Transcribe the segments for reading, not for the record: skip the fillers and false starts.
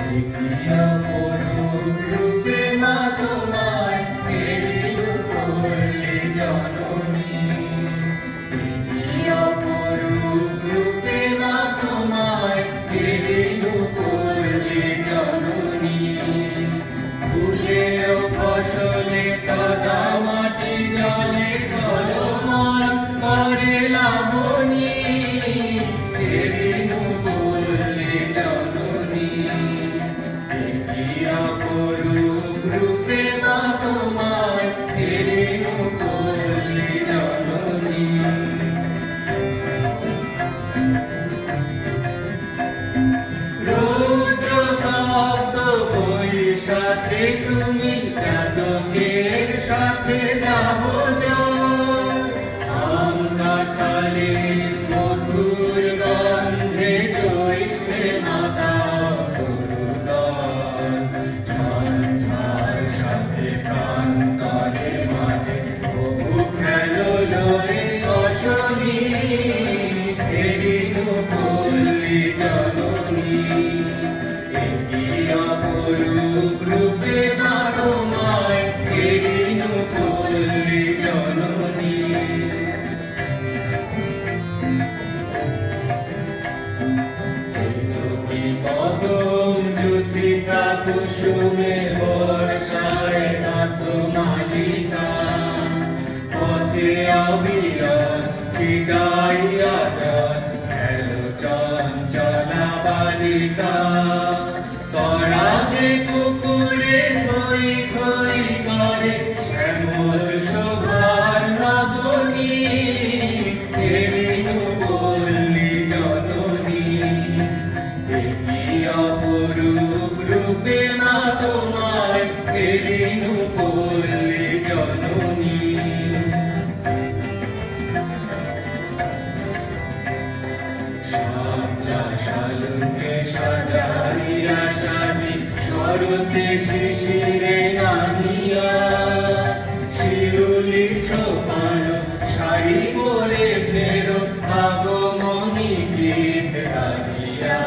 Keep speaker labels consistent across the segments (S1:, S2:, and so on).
S1: দেখিয়া অপরূপ রূপে মা তোমায় ফেরিল করলে জননী। দেখিয়া অপরূপ রূপে মা তোমায় ফেরিল করলে জননী। ফুলে ও ফসলে কাদা মাটি জলে চলমান করে লাবণী। ফেরিল করলে জননী। দেখিয়া অপরূপ রূপে মা তোমায় ফেরিল করলে জননী। রুদ্রতপ্ত বৈশাখে তুমি চাতকের সাথে যাবো আমরা খালে মধুর গন্ধে জ্যৈষ্ঠে মাতা তরুদল। ঝঞ্ঝার সাথে প্রান্তরে মাঝে তবু খেলো লয়ে অশনি। ফেরিল করলে জননী। দেখিয়া অপরূপ রূপে মা তোমায় ফেরিল করলে জননী। কদম জ্যোতিকা কুসুমে বর্ষায় নাথ মালিকা। পথে অবিরত ছিটাইয়া জল খেলো চঞ্চলা বালিকা। তরাগে পুকুরে থই থই করে শ্যামল শোভার নবনী। ফেরিল করলে জননী। দেখিয়া অপরূপ রূপে মা তোমায় ফেরিল করলে জননী। শাপলা শালুকে সাজাইয়া সাজি শরতে শিশিরে নাহিয়া। শিউলি ছোপালো শাড়ি পরে ফেরো আগমনী গীত গাহিয়া।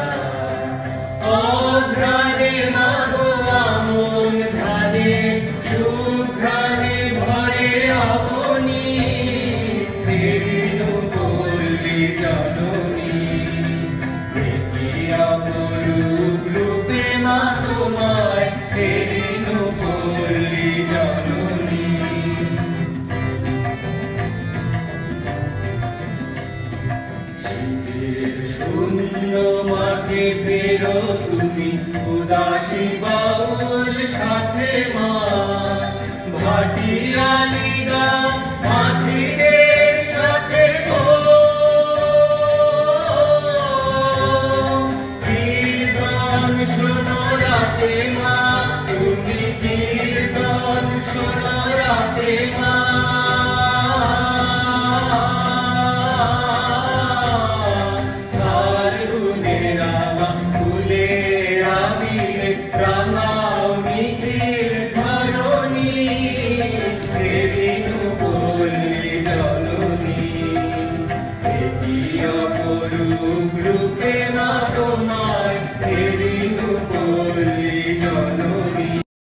S1: অঘ্রাণে মাগো আমন ধানে সুঘ্রাণে ভরে আপনি। ফেরিল করলে জননী। দেখিয়া অপরূপ রূপে মা তোমায় ফেরিল করলে জননী। শীতের শূন্য মাঠে ফেরো তুমি উদাসী বাউল সাথে মা। ভাটিয়ালি গান মাঝিদের সাথে গো। কীর্তন শোনো রাতে মা তুমি কীর্তন শোনো রাতে মা। রাঙাও নিখিল ধরণী। ফেরিল করলে জননী। দেখিয়া অপরূপ রূপে